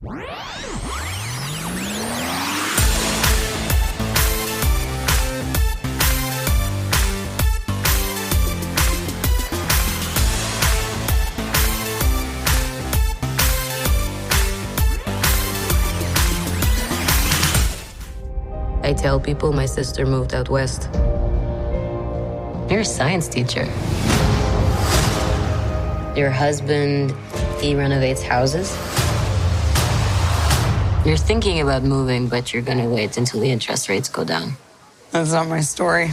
I tell people my sister moved out west. You're a science teacher. Your husband, he renovates houses. You're thinking about moving, but you're gonna wait until the interest rates go down. That's not my story.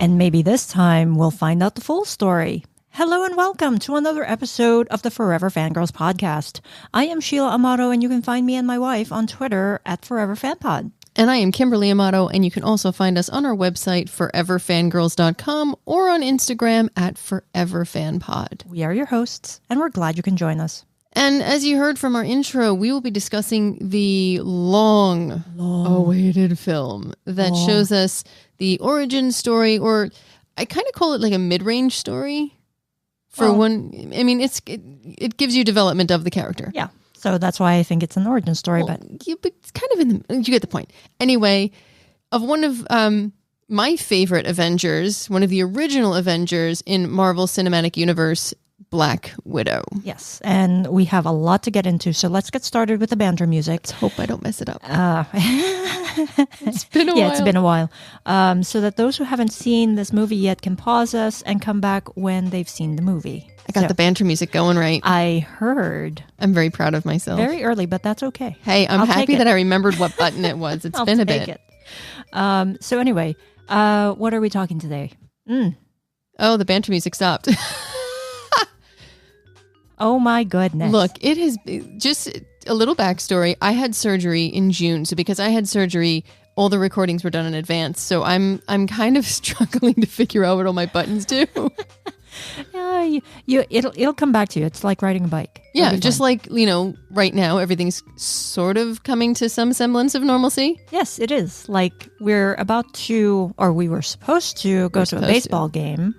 And maybe this time we'll find out the full story. Hello and welcome to another episode of the Forever Fangirls podcast. I am Sheila Amato, and you can find me and my wife on Twitter at ForeverFanPod. And I am Kimberly Amato, and you can also find us on our website, foreverfangirls.com, or on Instagram at foreverfanpod. We are your hosts, and we're glad you can join us. And as you heard from our intro, we will be discussing the long-awaited film that shows us the origin story, or I kind of call it like a mid-range story. For one, I mean, it gives you development of the character. Yeah. So that's why I think it's an origin story. But it's kind of you get the point. Anyway, of one of my favorite Avengers, one of the original Avengers in Marvel Cinematic Universe, Black Widow. Yes, and we have a lot to get into, so let's get started with the banter music. Let's hope I don't mess it up. It's been a while. Yeah, it's been a while. So that those who haven't seen this movie yet can pause us and come back when they've seen the movie. I got the banter music going right. I heard. I'm very proud of myself. Very early, but that's okay. Hey, I'm happy that I remembered what button it was. It's been a bit. So anyway, what are we talking today? Oh, the banter music stopped. Oh my goodness. Look, it has just a little backstory. I had surgery in June. So because I had surgery, all the recordings were done in advance. So I'm kind of struggling to figure out what all my buttons do. It'll come back to you. It's like riding a bike. Yeah, just like, right now, everything's sort of coming to some semblance of normalcy. Yes, it is. Like we're about to, or we were supposed to go to a baseball game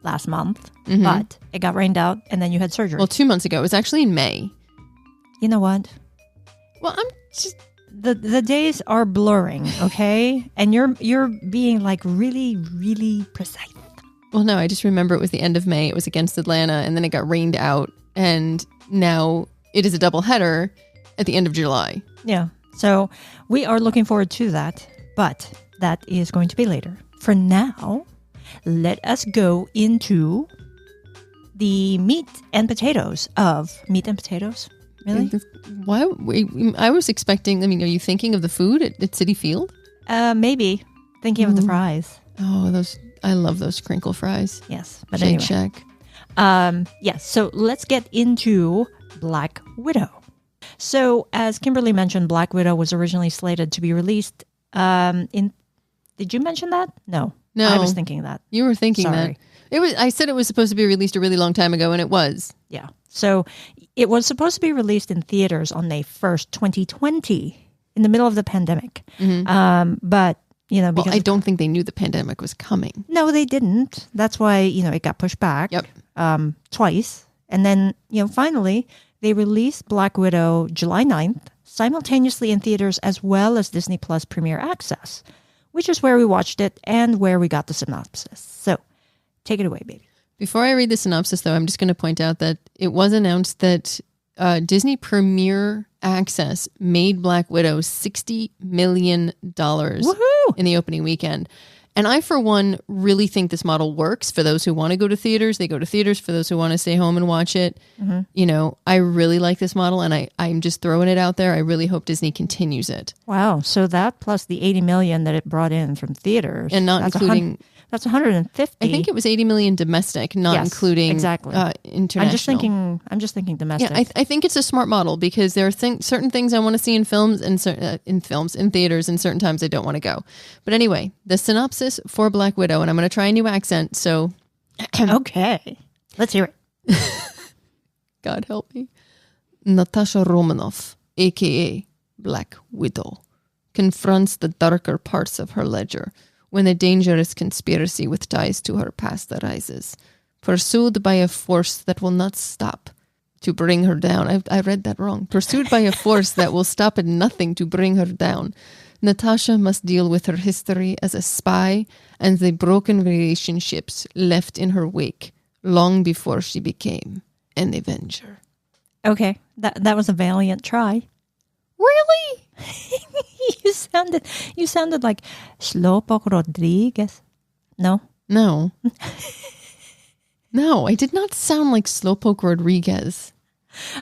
last month, but it got rained out and then you had surgery. Well, 2 months ago. It was actually in May. You know what? Well, I'm just... The days are blurring, okay? And you're being like really, really precise. Well, no, I just remember it was the end of May. It was against Atlanta, and then it got rained out. And now it is a doubleheader at the end of July. Yeah. So we are looking forward to that, but that is going to be later. For now, let us go into the meat and potatoes of Meat and Potatoes. Really? Why? I was expecting, are you thinking of the food at Citi Field? Maybe. Thinking of the fries. Oh, I love those crinkle fries. Yes. But Shake anyway. Shack. Yes. So let's get into Black Widow. So as Kimberly mentioned, Black Widow was originally slated to be released did you mention that? No. I was thinking that. You were thinking Sorry. that. I said it was supposed to be released a really long time ago, and it was. Yeah. So it was supposed to be released in theaters on May 1st, 2020, in the middle of the pandemic. But, because... Well, I don't think they knew the pandemic was coming. No, they didn't. That's why, it got pushed back twice. And then, finally, they released Black Widow July 9th, simultaneously in theaters as well as Disney Plus Premier Access, which is where we watched it and where we got the synopsis. So take it away, baby. Before I read the synopsis, though, I'm just going to point out that it was announced that Disney Premier Access made Black Widow $60 million in the opening weekend. And I, for one, really think this model works. For those who want to go to theaters, they go to theaters. For those who want to stay home and watch it, I really like this model, and I'm just throwing it out there. I really hope Disney continues it. Wow. So that plus the $80 million that it brought in from theaters. And not including... That's 150. I think it was 80 million domestic, not including international. I'm just thinking domestic. Yeah, I think it's a smart model because there are certain things I want to see in films and in theaters, and certain times I don't want to go. But anyway, the synopsis for Black Widow, and I'm going to try a new accent. So, okay, let's hear it. God help me. Natasha Romanoff, aka Black Widow, confronts the darker parts of her ledger when a dangerous conspiracy with ties to her past arises, pursued by a force that will not stop to bring her down. I read that wrong. Pursued by a force that will stop at nothing to bring her down. Natasha must deal with her history as a spy and the broken relationships left in her wake long before she became an Avenger. Okay, that was a valiant try. Really? You sounded like Slowpoke Rodriguez. No? No. No, I did not sound like Slowpoke Rodriguez.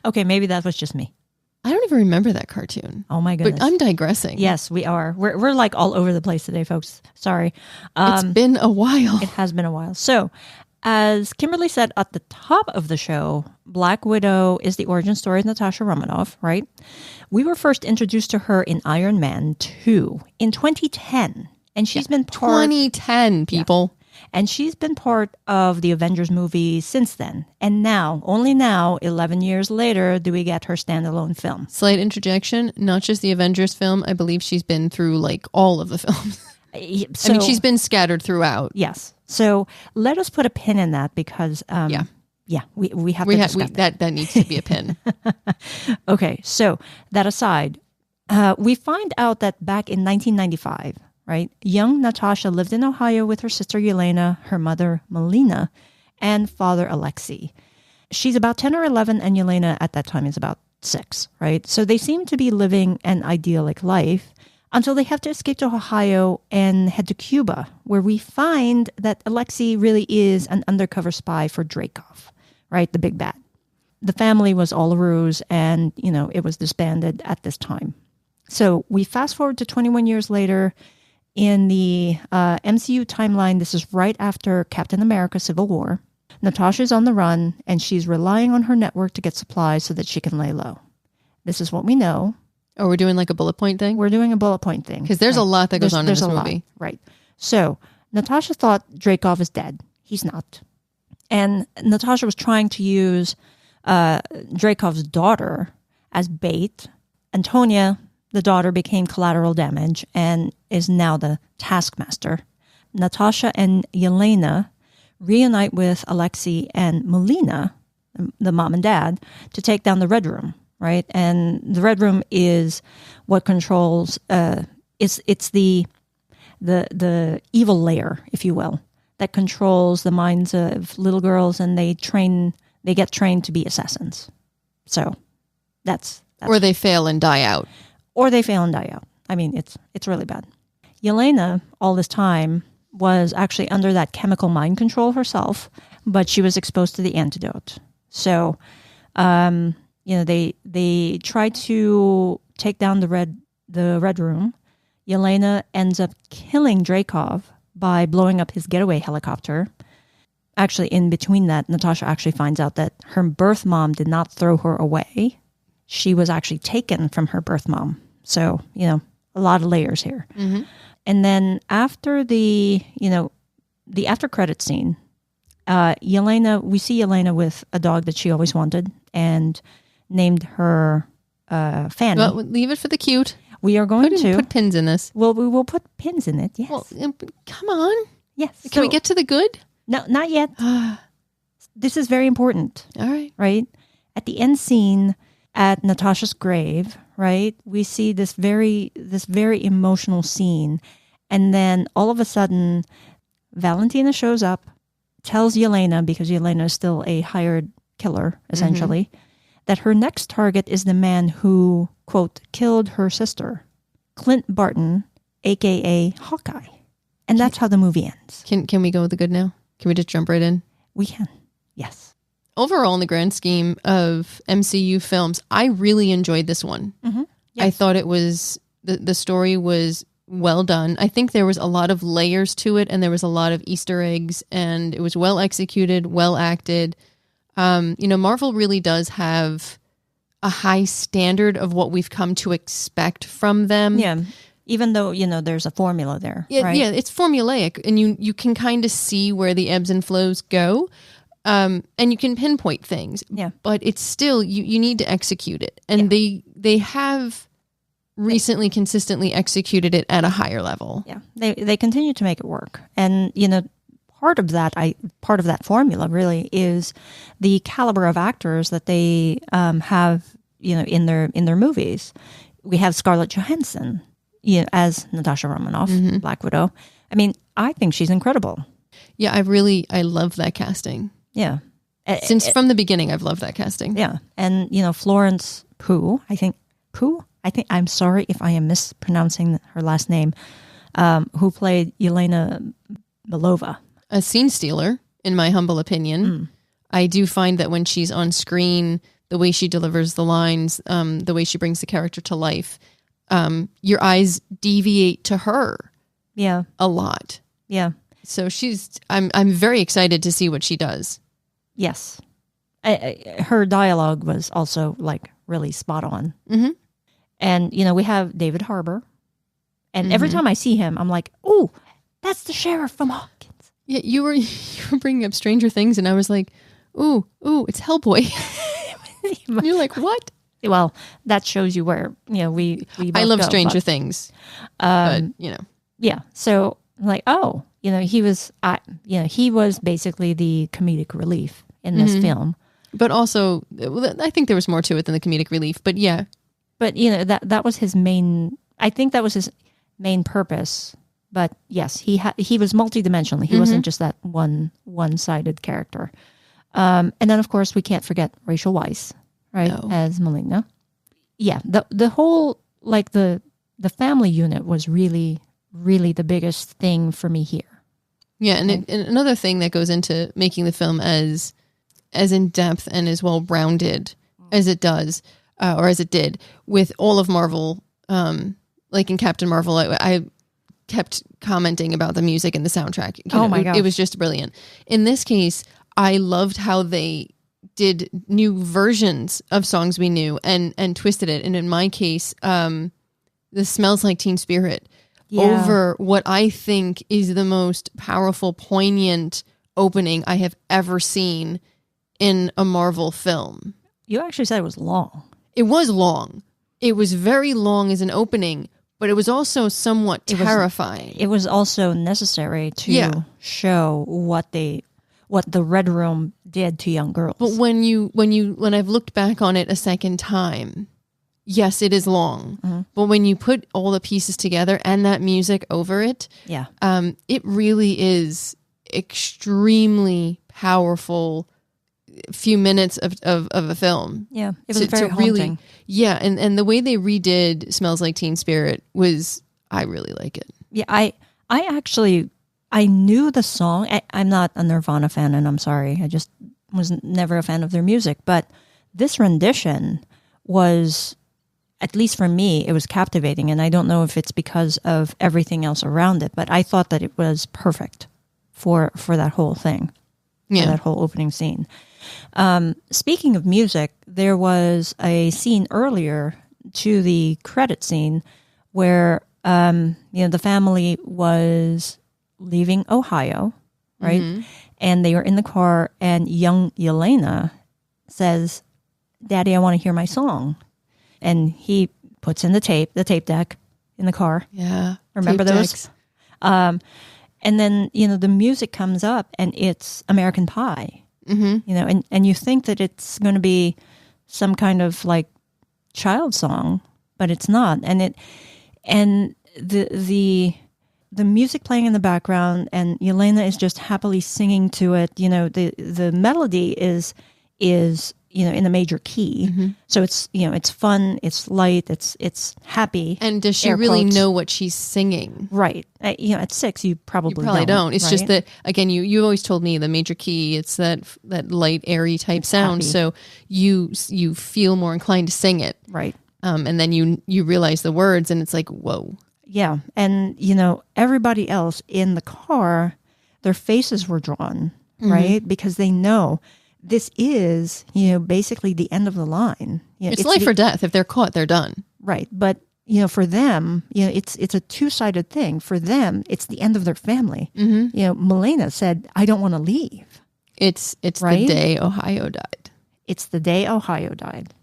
Okay, maybe that was just me. I don't even remember that cartoon. Oh my goodness. But I'm digressing. Yes, we are. We're like all over the place today, folks. Sorry. It's been a while. It has been a while. So, as Kimberly said at the top of the show, Black Widow is the origin story of Natasha Romanoff, right? We were first introduced to her in Iron Man 2 in 2010. And she's been part... 2010, people. Yeah. And she's been part of the Avengers movie since then. And now, only now, 11 years later, do we get her standalone film. Slight interjection, not just the Avengers film. I believe she's been through like all of the films. So, I mean, she's been scattered throughout. Yes. So let us put a pin in that because, we have to discuss that needs to be a pin. Okay. So that aside, we find out that back in 1995, right, young Natasha lived in Ohio with her sister Yelena, her mother Melina, and father Alexei. She's about 10 or 11, and Yelena at that time is about 6, right? So they seem to be living an idyllic life until they have to escape to Ohio and head to Cuba, where we find that Alexei really is an undercover spy for Dreykov, right? The big bad. The family was all a ruse, and, it was disbanded at this time. So we fast forward to 21 years later. In the MCU timeline, this is right after Captain America Civil War. Natasha's on the run, and she's relying on her network to get supplies so that she can lay low. This is what we know. Oh, we're doing like a bullet point thing? We're doing a bullet point thing. Because there's a lot that goes on in this movie. Right. So Natasha thought Dreykov is dead. He's not. And Natasha was trying to use Dreykov's daughter as bait. Antonia, the daughter, became collateral damage and is now the taskmaster. Natasha and Yelena reunite with Alexei and Melina, the mom and dad, to take down the Red Room, right? And the Red Room is what controls, it's the evil layer, if you will, that controls the minds of little girls, and they get trained to be assassins. So that's or they fail and die out. Or they fail and die out. I mean, it's really bad. Yelena, all this time, was actually under that chemical mind control herself, but she was exposed to the antidote. So, they tried to take down the Red Room. Yelena ends up killing Dreykov by blowing up his getaway helicopter. Actually, in between that, Natasha actually finds out that her birth mom did not throw her away. She was actually taken from her birth mom. So, a lot of layers here. Mm-hmm. And then after the after credit scene, we see Yelena with a dog that she always wanted and named her Fanny. Well, leave it for the cute. We are going to put pins in this. Well, we will put pins in it. Yes. Well, come on. Yes. Can we get to the good? No, not yet. This is very important. All right. Right? At the end scene at Natasha's grave, right, we see this very emotional scene. And then all of a sudden, Valentina shows up, tells Yelena, because Yelena is still a hired killer, essentially, that her next target is the man who, quote, killed her sister, Clint Barton, a.k.a. Hawkeye. And that's how the movie ends. Can we go with the good now? Can we just jump right in? We can. Yes. Overall, in the grand scheme of MCU films, I really enjoyed this one. Mm-hmm. Yes. I thought it was, the story was well done. I think there was a lot of layers to it, and there was a lot of Easter eggs, and it was well executed, well acted. Marvel really does have a high standard of what we've come to expect from them. Yeah. Even though, there's a formula there. Yeah, right? Yeah, it's formulaic, and you can kind of see where the ebbs and flows go. And you can pinpoint things. Yeah. But it's still, you need to execute it. And they have recently consistently executed it at a higher level. Yeah. They continue to make it work. And, part of that formula really is the caliber of actors that they have, in their movies. We have Scarlett Johansson, as Natasha Romanoff, Black Widow. I mean, I think she's incredible. Yeah, I love that casting. Yeah. Since from the beginning, I've loved that casting. Yeah. And, Florence Pugh, I'm sorry if I am mispronouncing her last name, who played Yelena Belova. A scene stealer, in my humble opinion. I do find that when she's on screen, the way she delivers the lines, the way she brings the character to life, your eyes deviate to her. Yeah. A lot. Yeah. So I'm very excited to see what she does. Yes. Her dialogue was also like really spot on. Mm-hmm. And, we have David Harbour. And every time I see him, I'm like, oh, that's the sheriff from Hawkins. Yeah, you were bringing up Stranger Things, and I was like, ooh, it's Hellboy. You're like, what? Well, that shows you where, we both I love go, Stranger Things, but. Yeah. So, like, oh, he was basically the comedic relief in this film. But also, I think there was more to it than the comedic relief, but yeah. But, that was his main, I think that was his main purpose. But yes, he was multidimensional. He wasn't just that one-sided character. And then, of course, we can't forget Rachel Weisz, right, as Melina. Yeah, the whole, like, the family unit was really, really the biggest thing for me here. Yeah, and another thing that goes into making the film as in-depth and as well-rounded as it does, or as it did, with all of Marvel, like in Captain Marvel, I kept commenting about the music and the soundtrack. My gosh. It was just brilliant. In this case, I loved how they did new versions of songs we knew and twisted it. And in my case, the Smells Like Teen Spirit over what I think is the most powerful, poignant opening I have ever seen in a Marvel film. You actually said it was long. It was long. It was very long as an opening, but it was also somewhat terrifying. It was also necessary to show what the Red Room did to young girls. But when I've looked back on it a second time, yes, it is long. But when you put all the pieces together and that music over it, it really is extremely powerful few minutes of a film. Yeah, it was very haunting. Yeah, and the way they redid Smells Like Teen Spirit I really like it. Yeah, I knew the song. I'm not a Nirvana fan, and I'm sorry. I just was never a fan of their music. But this rendition was, at least for me, it was captivating. And I don't know if it's because of everything else around it, but I thought that it was perfect for that whole thing, for that whole opening scene. Speaking of music, there was a scene earlier to the credit scene where the family was leaving Ohio, right? Mm-hmm. And they were in the car, and young Yelena says, "Daddy, I want to hear my song." And he puts in the tape deck in the car. Yeah. Remember those? And then, the music comes up, and it's American Pie. Mm-hmm. And you think that it's going to be some kind of like child song, but it's not. And the music playing in the background, and Yelena is just happily singing to it. The melody is in a major key. Mm-hmm. So it's, it's fun, it's light, it's happy. And does she really know what she's singing? Right. At 6, you probably don't. It's right? just that, again, you always told me the major key, it's that light, airy type sound. Happy. So you feel more inclined to sing it. Right. And then you realize the words, and it's like, whoa. Yeah. And, everybody else in the car, their faces were drawn, mm-hmm. right? Because they know this is, basically the end of the line. It's life or death. If they're caught, they're done. Right. But, for them, it's a two-sided thing. For them, it's the end of their family. Mm-hmm. Melina said, "I don't want to leave." It's right? the day Ohio died. It's the day Ohio died.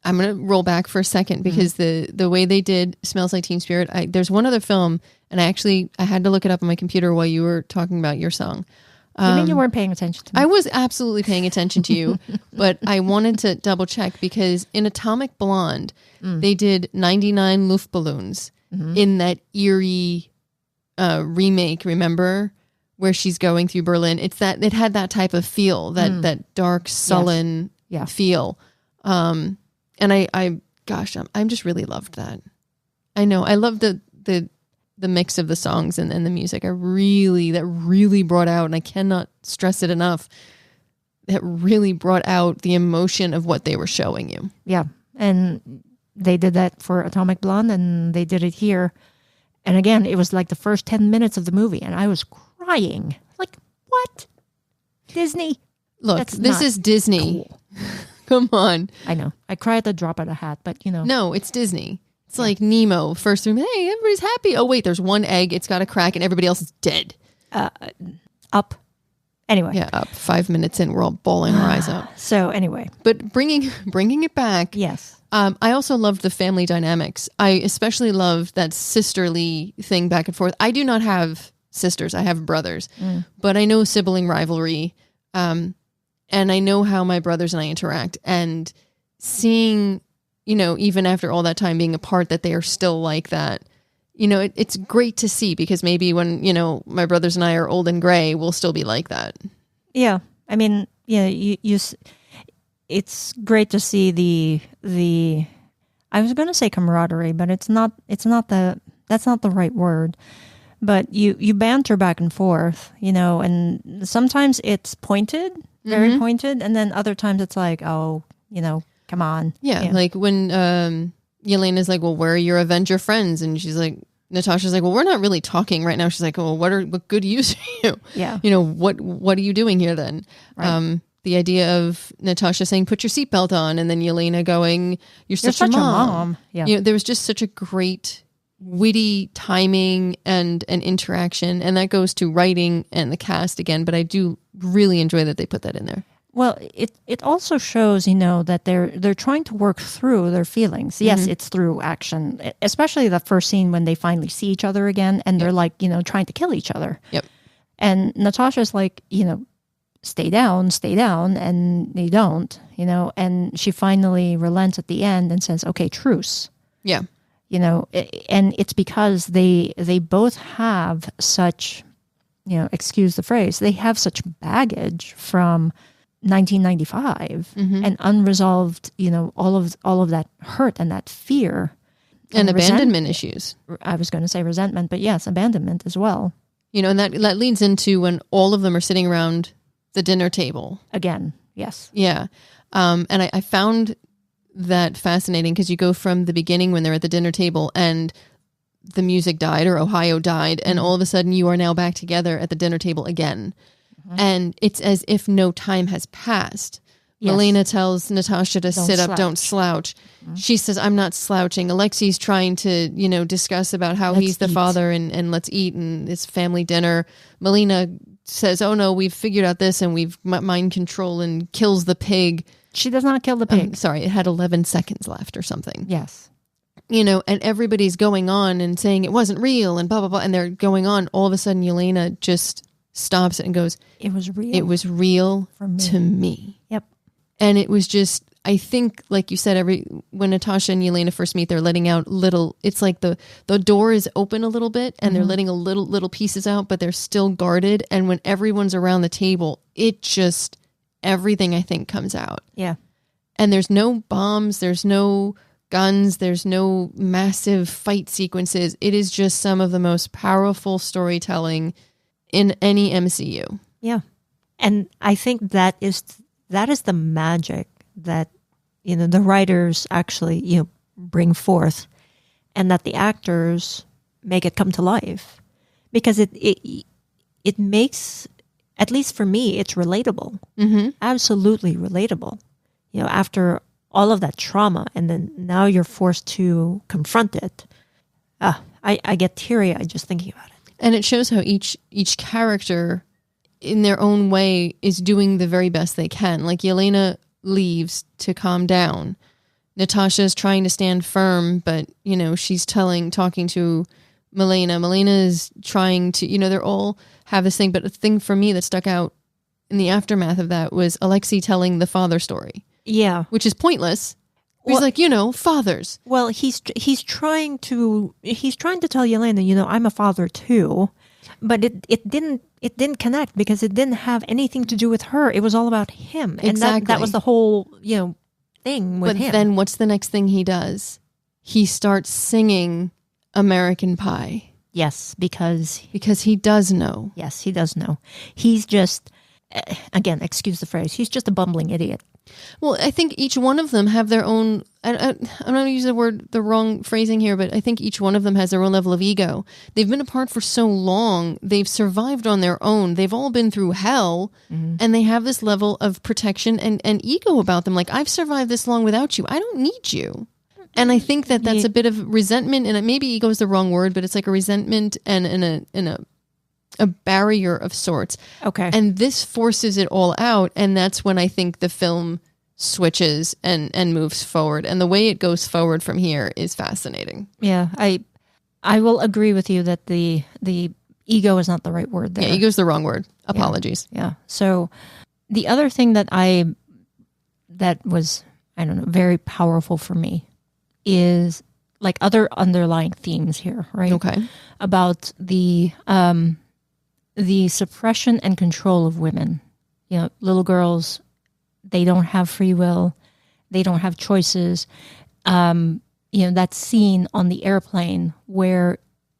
I'm going to roll back for a second because the way they did Smells Like Teen Spirit, there's one other film, and I had to look it up on my computer while you were talking about your song. You mean you weren't paying attention to me? I was absolutely paying attention to you, but I wanted to double check because in Atomic Blonde, they did 99 Luftballons in that eerie remake, remember? Where she's going through Berlin. It had that type of feel, that dark, sullen feel. And I'm just really loved that. I know. I love the mix of the songs and the music. That really brought out, and I cannot stress it enough, that really brought out the emotion of what they were showing you. Yeah. And they did that for Atomic Blonde, and they did it here. And again, it was like the first 10 minutes of the movie, and I was crying. Like, what? Disney? Look, this is Disney. Cool. Come on. I know. I cried at the drop of a hat, but you know. No, it's Disney. It's like Nemo, first room. Hey, everybody's happy. Oh, wait, there's one egg. It's got a crack, and everybody else is dead. Up. Anyway. Yeah, up. 5 minutes in, we're all bawling our eyes out. So anyway. But bringing it back. Yes. I also loved the family dynamics. I especially loved that sisterly thing back and forth. I do not have sisters. I have brothers. But I know sibling rivalry. And I know how my brothers and I interact. And seeing, even after all that time being apart, that they are still like that. It's great to see, because maybe when, my brothers and I are old and gray, we'll still be like that. Yeah. I mean, it's great to see the I was going to say camaraderie, but that's not the right word. But you banter back and forth, and sometimes it's pointed, very pointed, and then other times it's like, oh, come on. Yeah, like when Yelena's like, well, where are your Avenger friends? And she's like, Natasha's like, well, we're not really talking right now. She's like, well, what good use are you? Yeah. What are you doing here then? Right. The idea of Natasha saying, put your seatbelt on, and then Yelena going, you're such a mom. Yeah. There was just such a great witty timing and interaction, and that goes to writing and the cast again, but I do really enjoy that they put that in there. Well, it also shows, that they're trying to work through their feelings. Yes, it's through action, especially the first scene when they finally see each other again, and they're like, trying to kill each other. Yep. And Natasha's like, stay down, and they don't, and she finally relents at the end and says, okay, truce. Yeah. And it's because they both have such, excuse the phrase, they have such baggage from 1995 and unresolved, all of that hurt and that fear. And abandonment issues. I was going to say resentment, but yes, abandonment as well. And that leads into when all of them are sitting around the dinner table. Again, yes. Yeah. And I found that fascinating, because you go from the beginning when they're at the dinner table and the music died, or Ohio died, and all of a sudden you are now back together at the dinner table again. And it's as if no time has passed. Yes. Milena tells Natasha to sit up, don't slouch. She says, I'm not slouching. Alexi's trying to, discuss about how he's the father and let's eat, and it's family dinner. Milena says, oh no, we've figured out this, and we've mind control, and kills the pig. She does not kill the pig. Sorry, it had 11 seconds left or something. Yes. And everybody's going on and saying it wasn't real and blah, blah, blah. And they're going on. All of a sudden, Yelena just stops it and goes, it was real. It was real to me. Yep. And it was just, I think, like you said, when Natasha and Yelena first meet, they're letting out it's like the door is open a little bit, and they're letting a little pieces out, but they're still guarded. And when everyone's around the table, it just, everything I think comes out. Yeah. And there's no bombs, there's no guns, there's no massive fight sequences. It is just some of the most powerful storytelling in any MCU. Yeah. And I think that is the magic that, the writers actually, bring forth, and that the actors make it come to life, because it makes, at least for me, it's relatable. Absolutely relatable. After all of that trauma, and then now you're forced to confront it. I get teary-eyed just thinking about it. And it shows how each character, in their own way, is doing the very best they can. Like Yelena leaves to calm down. Natasha's trying to stand firm, but she's talking to Milena. Milena is trying to, they all have this thing. But the thing for me that stuck out in the aftermath of that was Alexei telling the father story. Yeah. Which is pointless. He's like, fathers. Well, he's trying to tell Yelena, I'm a father too, but it didn't connect because it didn't have anything to do with her. It was all about him, and that was the whole thing with him. But then, what's the next thing he does? He starts singing American Pie. Yes, because he does know. Yes, he does know. He's just, again, excuse the phrase, he's just a bumbling idiot. Well, I think each one of them have their own, I'm not going to use the wrong phrasing here, but I think each one of them has their own level of ego. They've been apart for so long. They've survived on their own. They've all been through hell, and they have this level of protection and ego about them. Like, I've survived this long without you. I don't need you. And I think that's a bit of resentment, and maybe ego is the wrong word, but it's like a resentment and a barrier of sorts. Okay. And this forces it all out, and that's when I think the film switches and moves forward. And the way it goes forward from here is fascinating. Yeah, I will agree with you that the ego is not the right word there. Yeah, ego is the wrong word. Apologies. Yeah. So the other thing that was, I don't know, very powerful for me is like other underlying themes here, right? Okay. About the suppression and control of women. Little girls, they don't have free will. They don't have choices. That scene on the airplane where,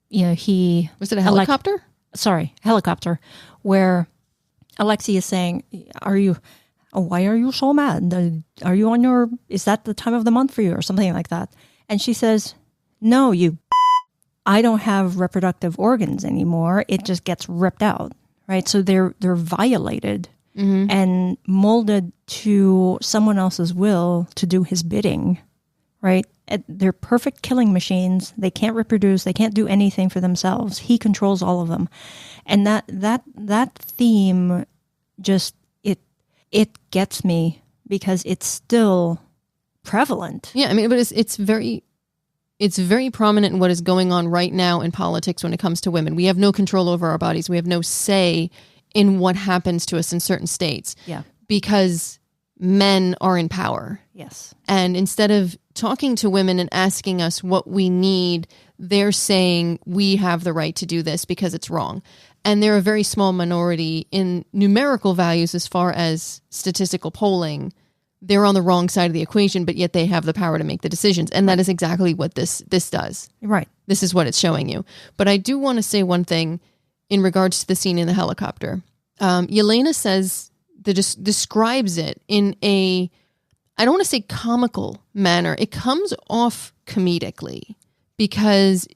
he... Was it a helicopter? Helicopter. Where Alexei is saying, why are you so mad? Are you is that the time of the month for you or something like that? And she says, no, I don't have reproductive organs anymore. It just gets ripped out, right? So they're violated and molded to someone else's will to do his bidding, right? They're perfect killing machines. They can't reproduce. They can't do anything for themselves. He controls all of them. And that theme just, it gets me because it's still prevalent. Yeah, I mean, but it's very prominent in what is going on right now in politics when it comes to women. We have no control over our bodies. We have no say in what happens to us in certain states. Yeah. Because men are in power. Yes. And instead of talking to women and asking us what we need, they're saying we have the right to do this because it's wrong. And they're a very small minority in numerical values as far as statistical polling. They're on the wrong side of the equation, but yet they have the power to make the decisions. And that is exactly what this does. Right. This is what it's showing you. But I do want to say one thing in regards to the scene in the helicopter. Yelena says, describes it in I don't want to say comical manner. It comes off comedically because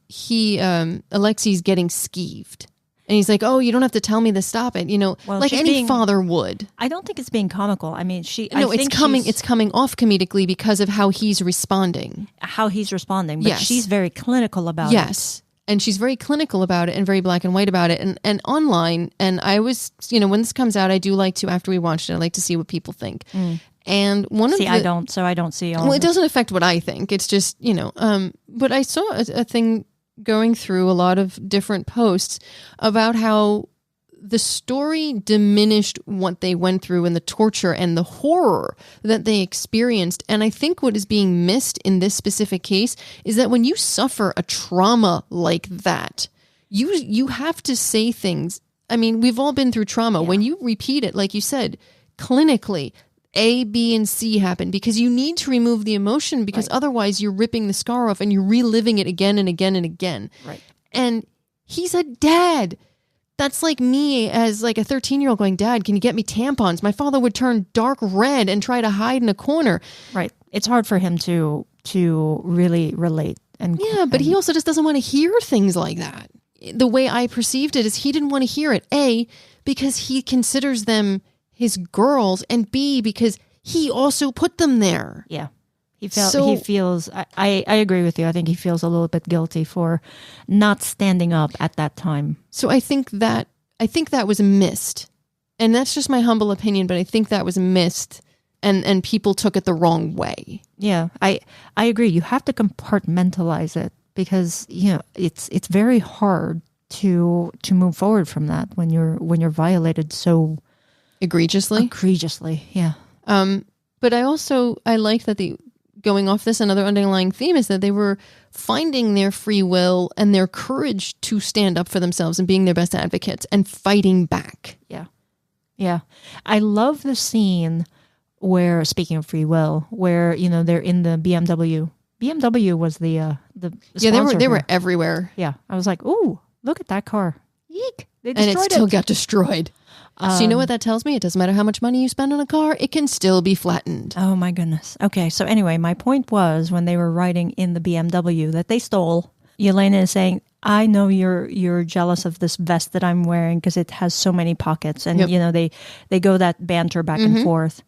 Alexei's getting skeeved. And he's like, oh, you don't have to tell me to stop it. Like any father would. I don't think it's being comical. I mean, it's coming off comedically because of how he's responding. But yes. She's very clinical about it. Yes. And she's very clinical about it and very black and white about it. And online, and I was, when this comes out, I do like to, after we watched it, I like to see what people think. And I don't see all. Well, it doesn't affect what I think. It's just, but I saw a thing going through a lot of different posts about how the story diminished what they went through and the torture and the horror that they experienced. And I think what is being missed in this specific case is that when you suffer a trauma like that, you have to say things. I mean, we've all been through trauma. Yeah. When you repeat it, like you said, clinically, A, B, and C happen because you need to remove the emotion because otherwise you're ripping the scar off and you're reliving it again and again and again. Right. And he's a dad. That's like me as like a 13-year-old going, Dad, can you get me tampons? My father would turn dark red and try to hide in a corner. Right. It's hard for him to really relate. But he also just doesn't want to hear things like that. The way I perceived it is he didn't want to hear it. A, because he considers them his girls, and B, because he also put them there. Yeah. He feels, I agree with you. I think he feels a little bit guilty for not standing up at that time. So I think that was missed. And that's just my humble opinion, but I think that was missed and people took it the wrong way. Yeah, I agree. You have to compartmentalize it because it's very hard to move forward from that when you're violated so egregiously. Yeah. But I like that going off this, another underlying theme is that they were finding their free will and their courage to stand up for themselves and being their best advocates and fighting back. Yeah. Yeah. I love the scene where, speaking of free will, where, they're in the BMW. BMW was the sponsor they were everywhere. Yeah. I was like, ooh, look at that car. Yeek. They destroyed and it still got destroyed. So you know what that tells me? It doesn't matter how much money you spend on a car, it can still be flattened. Oh my goodness. Okay, so anyway, my point was when they were riding in the BMW that they stole, Yelena is saying, I know you're jealous of this vest that I'm wearing because it has so many pockets. And, they go that banter back and forth.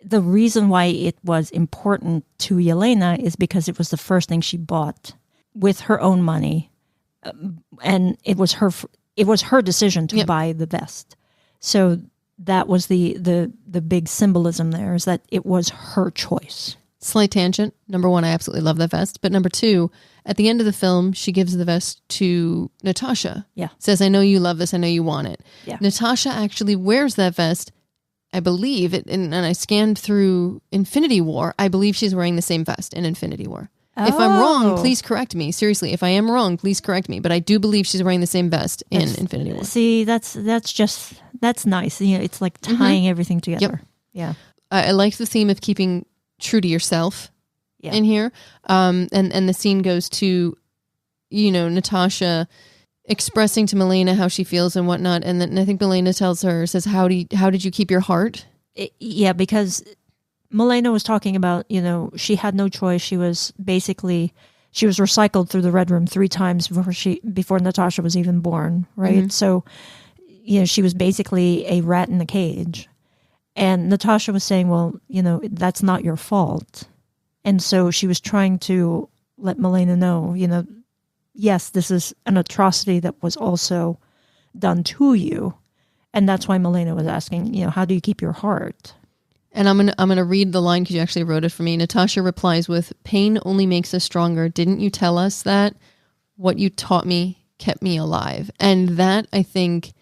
The reason why it was important to Yelena is because it was the first thing she bought with her own money. And it was her decision to buy the vest. So that was the big symbolism there, is that it was her choice. Slight tangent. Number one, I absolutely love that vest. But number two, at the end of the film, she gives the vest to Natasha. Yeah. Says, I know you love this. I know you want it. Yeah. Natasha actually wears that vest, I believe, and I scanned through Infinity War. I believe she's wearing the same vest in Infinity War. If I'm wrong, please correct me. Seriously, if I am wrong, please correct me. But I do believe she's wearing the same vest in Infinity War. See, that's nice. It's like tying everything together. Yep. Yeah. I like the theme of keeping true to yourself in here. And the scene goes to, Natasha expressing to Milena how she feels and whatnot. And then I think Milena says, how did you keep your heart? Because Milena was talking about, she had no choice. She was recycled through the Red Room 3 times before Natasha was even born, right? Mm-hmm. So, she was basically a rat in a cage. And Natasha was saying, well, that's not your fault. And so she was trying to let Milena know, yes, this is an atrocity that was also done to you. And that's why Milena was asking, how do you keep your heart? And I'm gonna read the line because you actually wrote it for me. Natasha replies with, "Pain only makes us stronger. Didn't you tell us that? What you taught me kept me alive." And that, I think,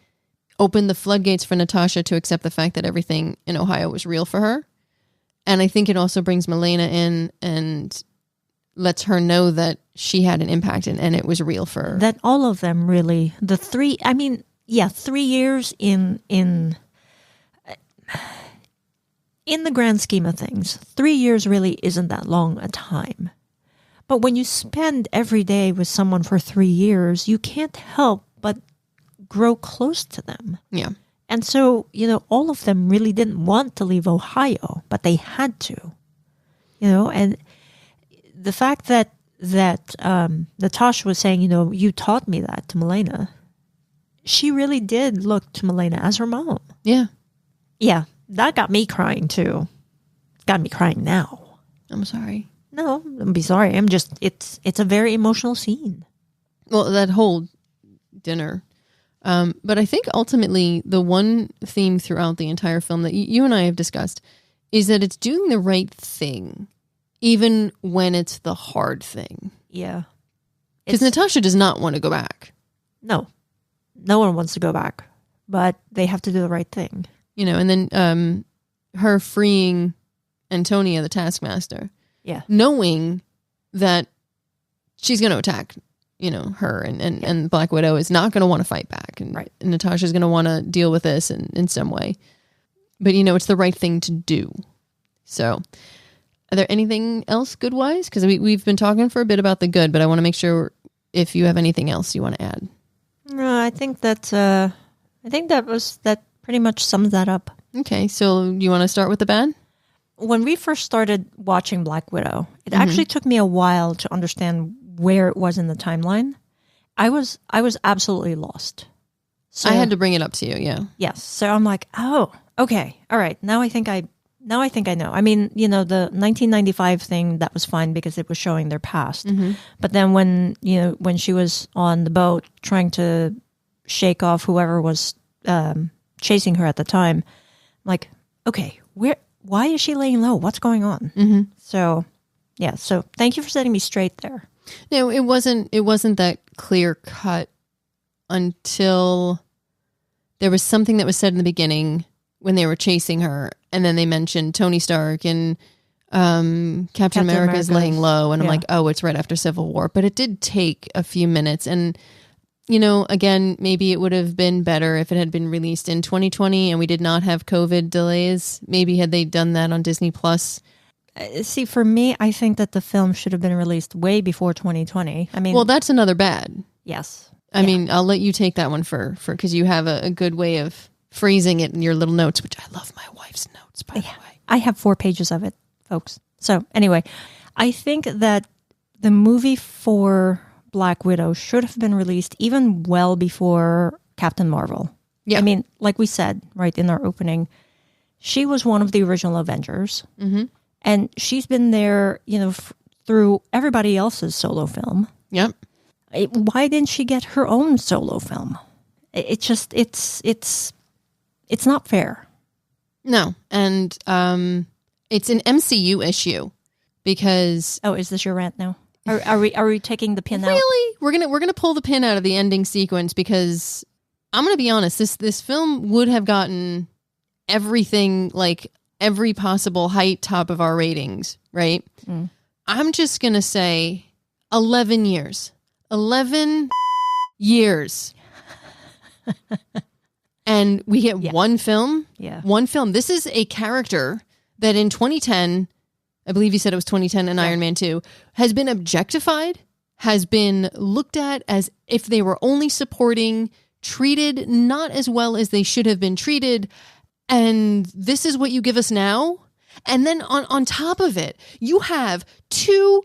opened the floodgates for Natasha to accept the fact that everything in Ohio was real for her. And I think it also brings Milena in and lets her know that she had an impact and it was real for her. That all of them really, 3 years in the grand scheme of things, 3 years really isn't that long a time. But when you spend every day with someone for 3 years, you can't help but grow close to them. Yeah. And so, all of them really didn't want to leave Ohio, but they had to. And the fact that Natasha was saying, you taught me that to Milena, she really did look to Milena as her mom. Yeah. Yeah. That got me crying too. Got me crying now. I'm sorry. No, don't be sorry. It's a very emotional scene. Well, that whole dinner. But I think ultimately the one theme throughout the entire film that you and I have discussed is that it's doing the right thing, even when it's the hard thing. Yeah. Because Natasha does not want to go back. No. No one wants to go back, but they have to do the right thing. And then her freeing Antonia, the Taskmaster. Yeah. Knowing that she's going to attack, her and Black Widow is not going to want to fight back. And, right. And Natasha's going to want to deal with this in some way. But, it's the right thing to do. So, are there anything else good-wise? Because we've been talking for a bit about the good, but I want to make sure if you have anything else you want to add. No, I think that pretty much sums that up. Okay, so you want to start with the bad? When we first started watching Black Widow, it actually took me a while to understand where it was in the timeline. I was absolutely lost. So I had to bring it up to you, yeah. Yes. So I'm like, oh, okay, all right. Now I think I know. I mean, the 1995 thing, that was fine because it was showing their past. Mm-hmm. But then when she was on the boat trying to shake off whoever was chasing her at the time, I'm like, okay, why is she laying low? What's going on? Mm-hmm. So Yeah. So thank you for setting me straight there. No, it wasn't that clear cut until there was something that was said in the beginning when they were chasing her, and then they mentioned Tony Stark and Captain America's laying low, and I'm like, oh, it's right after Civil War. But it did take a few minutes, and again, maybe it would have been better if it had been released in 2020 and we did not have COVID delays. Maybe had they done that on Disney Plus. See, for me, I think that the film should have been released way before 2020. I mean, well, that's another bad. Yes. I mean, I'll let you take that one for because you have a good way of phrasing it in your little notes, which I love my wife's notes, by the way. I have 4 pages of it, folks. So anyway, I think that the movie for Black Widow should have been released even well before Captain Marvel. Yeah. I mean, like we said, right in our opening, she was one of the original Avengers. Mm-hmm. And she's been there, through everybody else's solo film. Yep. Why didn't she get her own solo film? It's not fair. No, and it's an MCU issue because. Oh, is this your rant now? Are we taking the pin out? Really? We're gonna pull the pin out of the ending sequence because I'm gonna be honest. This film would have gotten everything, like every possible height, top of our ratings, right? Mm. I'm just gonna say 11 years. 11 years. And we get one film. Yeah. One film. This is a character that in 2010, I believe you said it was 2010 in Iron Man 2, has been objectified, has been looked at as if they were only supporting, treated not as well as they should have been treated. And this is what you give us now? And then on top of it, you have 2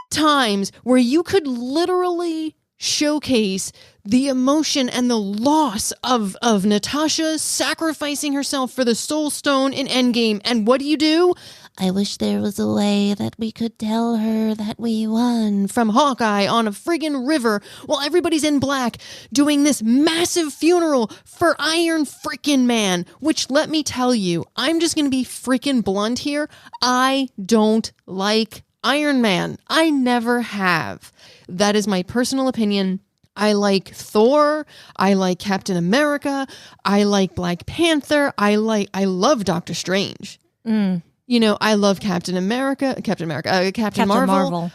times where you could literally showcase the emotion and the loss of Natasha sacrificing herself for the Soul Stone in Endgame. And what do? I wish there was a way that we could tell her that we won from Hawkeye on a friggin' river while everybody's in black doing this massive funeral for Iron frickin' Man, which, let me tell you, I'm just gonna be frickin' blunt here. I don't like Iron Man. I never have. That is my personal opinion. I like Thor. I like Captain America. I like Black Panther. I love Doctor Strange. Mm. I love Captain Marvel.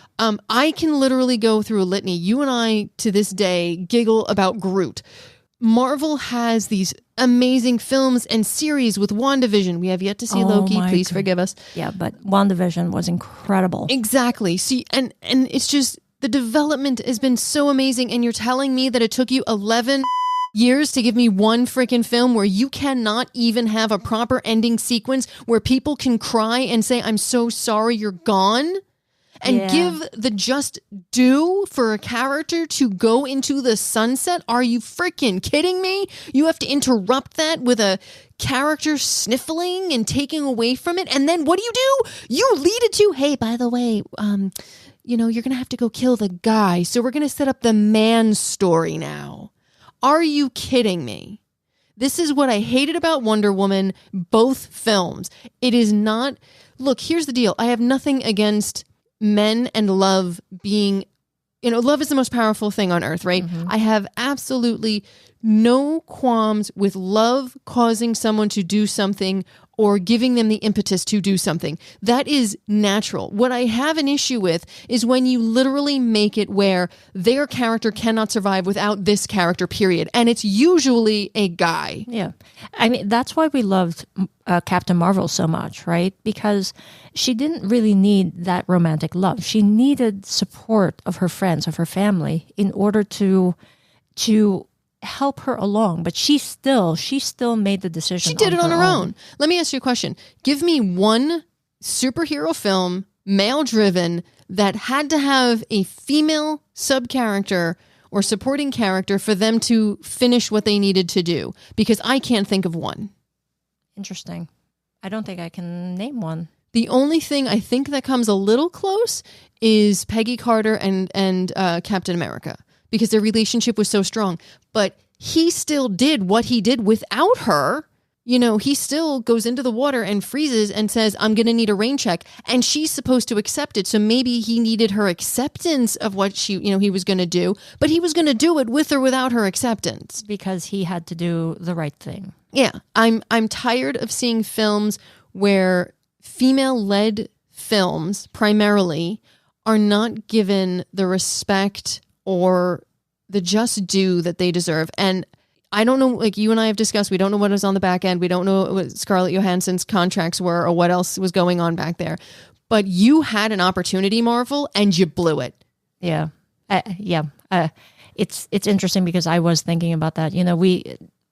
I can literally go through a litany. You and I, to this day, giggle about Groot. Marvel has these amazing films and series with WandaVision. We have yet to see Loki. Please forgive us. Yeah, but WandaVision was incredible. Exactly. See, and it's just the development has been so amazing. And you're telling me that it took you 11 years to give me one freaking film where you cannot even have a proper ending sequence where people can cry and say, I'm so sorry you're gone? And give the just due for a character to go into the sunset? Are you freaking kidding me? You have to interrupt that with a character sniffling and taking away from it. And then what do? You lead it to, hey, by the way, you're going to have to go kill the guy. So we're going to set up the man story now. Are you kidding me? This is what I hated about Wonder Woman, both films. It is not... Look, here's the deal. I have nothing against men and love being... love is the most powerful thing on earth, right? Mm-hmm. I have absolutely no qualms with love causing someone to do something or giving them the impetus to do something. That is natural. What I have an issue with is when you literally make it where their character cannot survive without this character, period. And it's usually a guy. Yeah. I mean, that's why we loved Captain Marvel so much, right? Because she didn't really need that romantic love. She needed support of her friends, of her family, in order to help her along, but she still made the decision. She did it on her own. Let me ask you a question. Give me one superhero film, male driven, that had to have a female sub character or supporting character for them to finish what they needed to do, because I can't think of one. Interesting. I don't think I can name one. The only thing I think that comes a little close is Peggy Carter and Captain America, because their relationship was so strong. But he still did what he did without her, he still goes into the water and freezes and says, I'm going to need a rain check. And she's supposed to accept it. So maybe he needed her acceptance of what he was going to do, but he was going to do it with or without her acceptance. Because he had to do the right thing. Yeah. I'm tired of seeing films where female-led films primarily are not given the respect or the just due that they deserve. And I don't know, like you and I have discussed, we don't know what was on the back end. We don't know what Scarlett Johansson's contracts were or what else was going on back there. But you had an opportunity, Marvel, and you blew it. Yeah. It's interesting because I was thinking about that.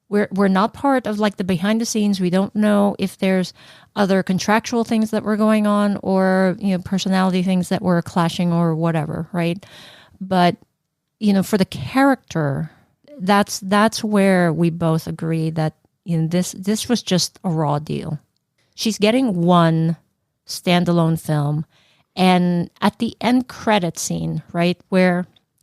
We're not part of like the behind the scenes. We don't know if there's other contractual things that were going on or, personality things that were clashing or whatever, right? But, for the character, that's where we both agree that this was just a raw deal. She's getting one standalone film, and at the end credit scene, right,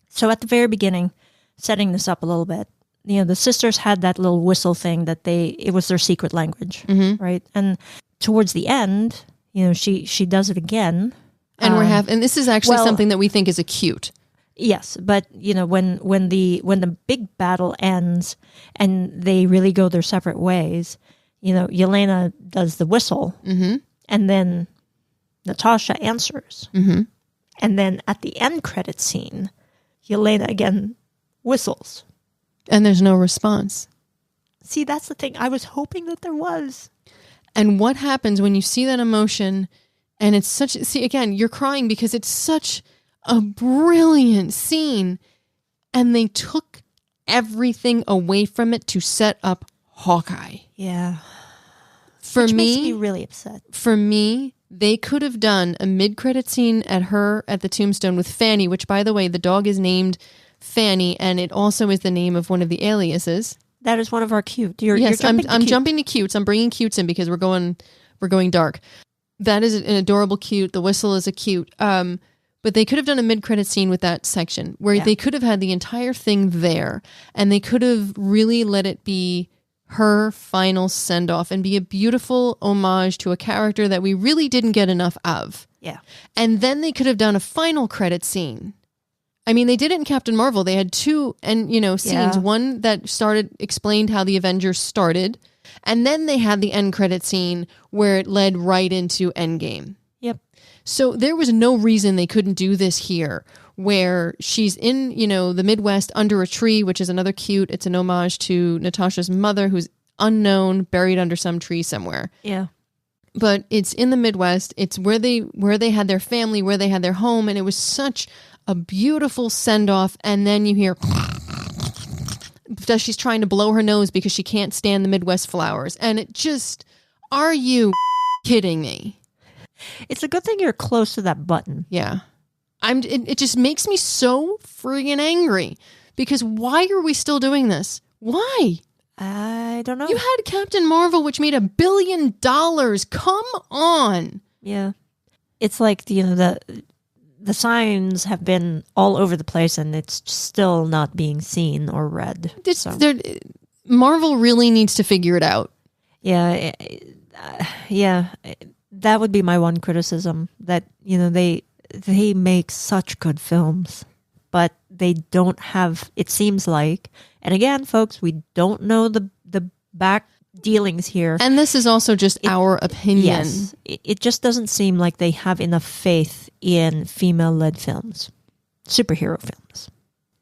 so at the very beginning, setting this up a little bit, the sisters had that little whistle thing that it was their secret language, right? And towards the end, she does it again, and and this is actually something that we think is acute. Yes, but when the big battle ends and they really go their separate ways, Yelena does the whistle, and then Natasha answers, and then at the end credit scene, Yelena again whistles, and there's no response. See, that's the thing. I was hoping that there was. And what happens when you see that emotion, and it's again, you're crying because it's such a brilliant scene, and they took everything away from it to set up Hawkeye. Yeah. Which makes me really upset. For me, they could have done a mid-credit scene at the tombstone with Fanny, which, by the way, the dog is named Fanny, and it also is the name of one of the aliases. That is one of our cute. I'm jumping to cutes. I'm bringing cutes in because we're going dark. That is an adorable cute. The whistle is a cute. But they could have done a mid-credit scene with that section where they could have had the entire thing there, and they could have really let it be her final send-off and be a beautiful homage to a character that we really didn't get enough of. Yeah. And then they could have done a final credit scene. I mean, they did it in Captain Marvel. They had two scenes. Yeah. One that explained how the Avengers started, and then they had the end credit scene where it led right into Endgame. Yep. So there was no reason they couldn't do this here, where she's in, the Midwest under a tree, which is another cute. It's an homage to Natasha's mother, who's unknown, buried under some tree somewhere. Yeah. But it's in the Midwest. It's where they had their family, where they had their home, and it was such a beautiful send-off. And then you hear that she's trying to blow her nose because she can't stand the Midwest flowers. And it just, are you kidding me? It's a good thing you're close to that button. Yeah. It just makes me so friggin' angry because why are we still doing this? Why? I don't know. You had Captain Marvel, which made $1 billion. Come on. Yeah. It's like, the signs have been all over the place and it's still not being seen or read. Marvel really needs to figure it out. Yeah. That would be my one criticism, that, they make such good films, but they don't have, it seems like, and again, folks, we don't know the back dealings here. And this is also just our opinion. Yes. It just doesn't seem like they have enough faith in female-led films, superhero films.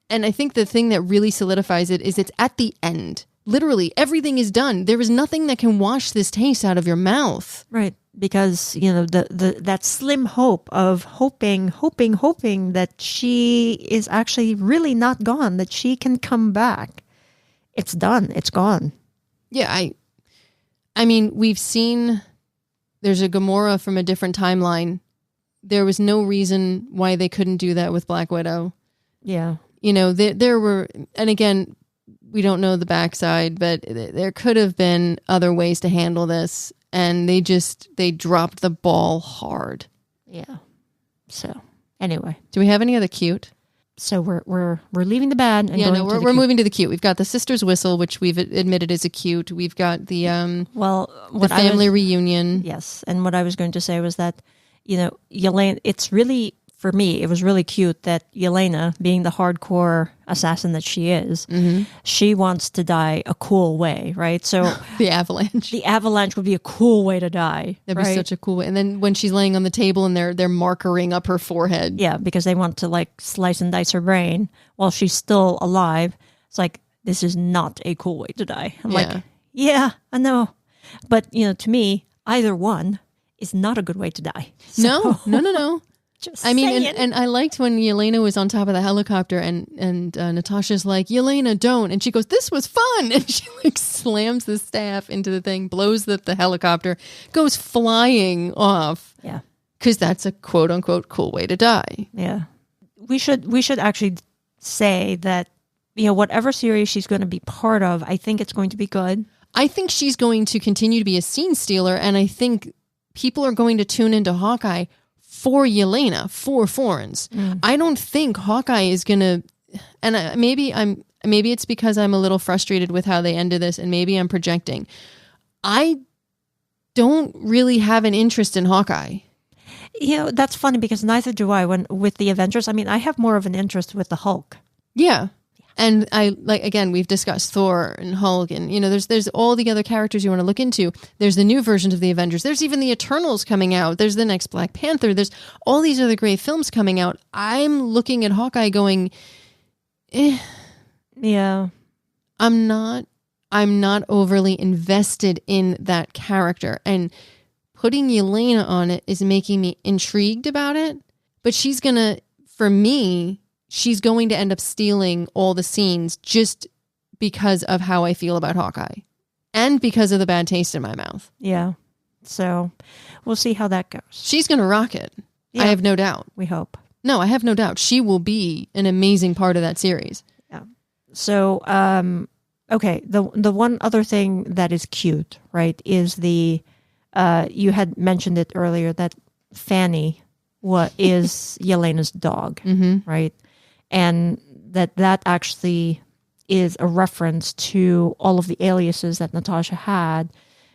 And I think the thing that really solidifies it is it's at the end. Literally, everything is done. There is nothing that can wash this taste out of your mouth. Right. Because, that slim hope of hoping that she is actually really not gone, that she can come back. It's done. It's gone. Yeah, I mean, we've seen there's a Gamora from a different timeline. There was no reason why they couldn't do that with Black Widow. Yeah. There were, and again, we don't know the backside, but there could have been other ways to handle this. And they dropped the ball hard. Yeah. So, anyway. Do we have any other cute? So we're leaving the bad and we're moving to the cute. We've got the sister's whistle, which we've admitted is a cute. We've got the the family reunion. Yes, and what I was going to say was that Yelena. It's really, for me, it was really cute that Yelena, being the hardcore assassin that she is, she wants to die a cool way, right? So the avalanche. The avalanche would be a cool way to die. That'd be such a cool way. And then when she's laying on the table and they're markering up her forehead. Yeah, because they want to like slice and dice her brain while she's still alive. It's like, this is not a cool way to die. I'm like, yeah, I know. But, to me, either one is not a good way to die. So, No. Just saying. And I liked when Yelena was on top of the helicopter and Natasha's like, Yelena, don't. And she goes, this was fun. And she like slams the staff into the thing, blows the helicopter, goes flying off. Yeah. Because that's a quote unquote cool way to die. Yeah. We should actually say that, whatever series she's going to be part of, I think it's going to be good. I think she's going to continue to be a scene stealer. And I think people are going to tune into Hawkeye for Yelena, for Forens. I don't think Hawkeye is gonna, and maybe it's because I'm a little frustrated with how they ended this, and maybe I'm projecting. I don't really have an interest in Hawkeye. That's funny because neither do I. When with the Avengers, I have more of an interest with the Hulk. Yeah. And again, we've discussed Thor and Hulk, and there's all the other characters you want to look into. There's the new versions of the Avengers. There's even the Eternals coming out. There's the next Black Panther. There's all these other great films coming out. I'm looking at Hawkeye going, Yeah. I'm not overly invested in that character. And putting Yelena on it is making me intrigued about it. But she's going to end up stealing all the scenes just because of how I feel about Hawkeye and because of the bad taste in my mouth. Yeah. So we'll see how that goes. She's going to rock it. Yeah. I have no doubt. We hope. No, I have no doubt. She will be an amazing part of that series. Yeah. So, okay. The one other thing that is cute, right, is you had mentioned it earlier that Fanny is Yelena's dog, right? And that actually is a reference to all of the aliases that Natasha had,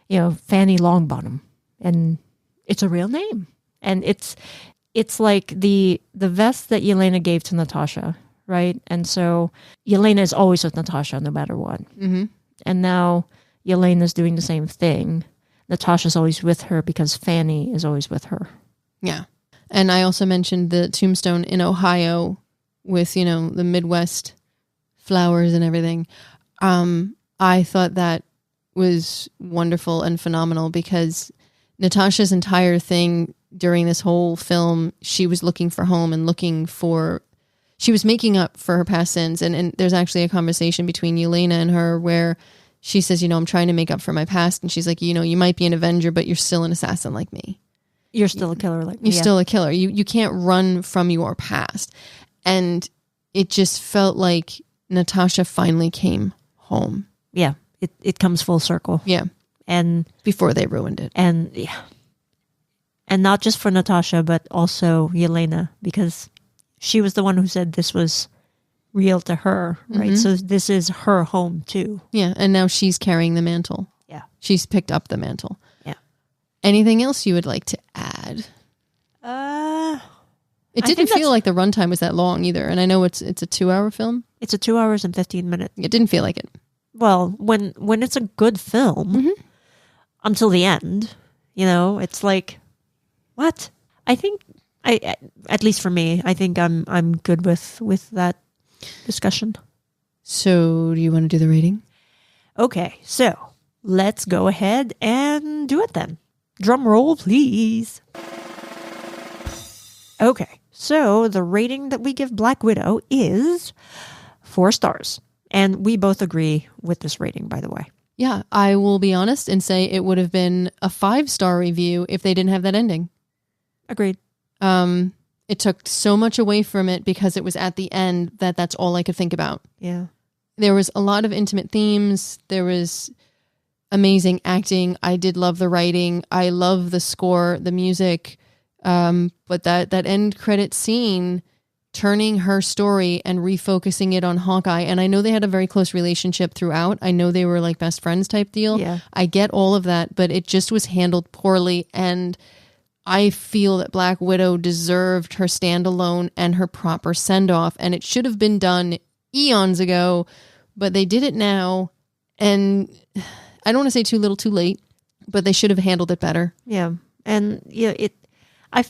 Fanny Longbottom, and it's a real name. And it's like the vest that Yelena gave to Natasha, right? And so Yelena is always with Natasha no matter what. Mm-hmm. And now Yelena's doing the same thing. Natasha's always with her because Fanny is always with her. Yeah. And I also mentioned the tombstone in Ohio with, the Midwest flowers and everything. I thought that was wonderful and phenomenal because Natasha's entire thing during this whole film, she was looking for home and she was making up for her past sins. And there's actually a conversation between Yelena and her where she says, I'm trying to make up for my past. And she's like, you might be an Avenger, but you're still an assassin like me. You're still a killer like me. You're still a killer. You can't run from your past. And it just felt like Natasha finally came home. Yeah. It comes full circle. Yeah. And before they ruined it. And yeah. And not just for Natasha, but also Yelena, because she was the one who said this was real to her, right? Mm-hmm. So this is her home too. Yeah. And now she's carrying the mantle. Yeah. She's picked up the mantle. Yeah. Anything else you would like to add? It didn't feel like the runtime was that long either. And I know it's a 2-hour film. It's a 2 hours and 15 minutes. It didn't feel like it. Well, when it's a good film until the end, it's like, what? I think at least for me, I think I'm good with that discussion. So do you want to do the rating? Okay, so let's go ahead and do it then. Drum roll, please. Okay, so the rating that we give Black Widow is 4 stars. And we both agree with this rating, by the way. Yeah, I will be honest and say it would have been a 5-star review if they didn't have that ending. Agreed. It took so much away from it because it was at the end that's all I could think about. Yeah. There was a lot of intimate themes. There was amazing acting. I did love the writing. I love the score, the music. But that end credit scene turning her story and refocusing it on Hawkeye. And I know they had a very close relationship throughout. I know they were like best friends type deal. Yeah. I get all of that, but it just was handled poorly. And I feel that Black Widow deserved her standalone and her proper send-off. And it should have been done eons ago, but they did it now. And I don't want to say too little too late, but they should have handled it better. Yeah. And yeah, I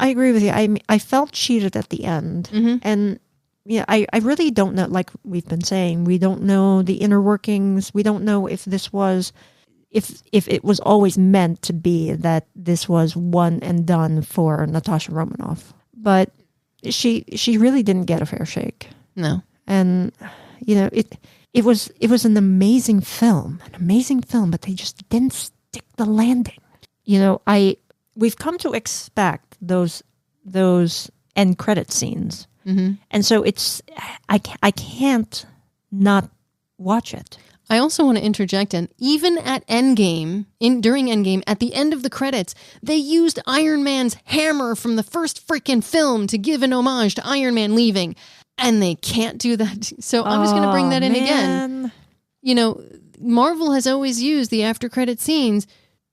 agree with you. I felt cheated at the end. Mm-hmm. And yeah, I really don't know, like we've been saying, we don't know the inner workings. We don't know if this was, if it was always meant to be that this was one and done for Natasha Romanoff. But she really didn't get a fair shake. No. And, you know, it was an amazing film, but they just didn't stick the landing. You know, we've come to expect those end credit scenes. Mm-hmm. And so I can't not watch it. I also want to interject, and even at Endgame, during Endgame, at the end of the credits, they used Iron Man's hammer from the first freaking film to give an homage to Iron Man leaving. And they can't do that. So I'm just going to bring that in again. You know, Marvel has always used the after credit scenes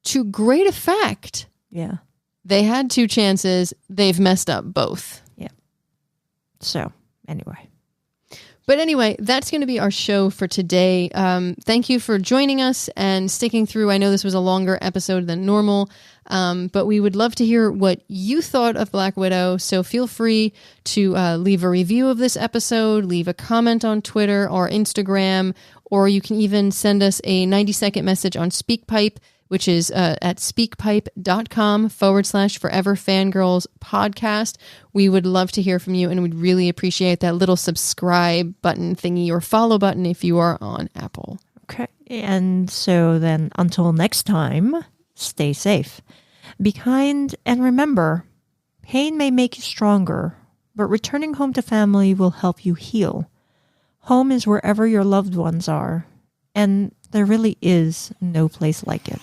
to great effect. Yeah. They had 2 chances. They've messed up both. Yeah. So, anyway. But anyway, that's going to be our show for today. Thank you for joining us and sticking through. I know this was a longer episode than normal, but we would love to hear what you thought of Black Widow. So feel free to leave a review of this episode, leave a comment on Twitter or Instagram, or you can even send us a 90-second message on SpeakPipe, which is at speakpipe.com/Forever Fangirls podcast. We would love to hear from you, and we'd really appreciate that little subscribe button thingy or follow button if you are on Apple. Okay. And so then until next time, stay safe. Be kind, and remember, pain may make you stronger, but returning home to family will help you heal. Home is wherever your loved ones are, and there really is no place like it.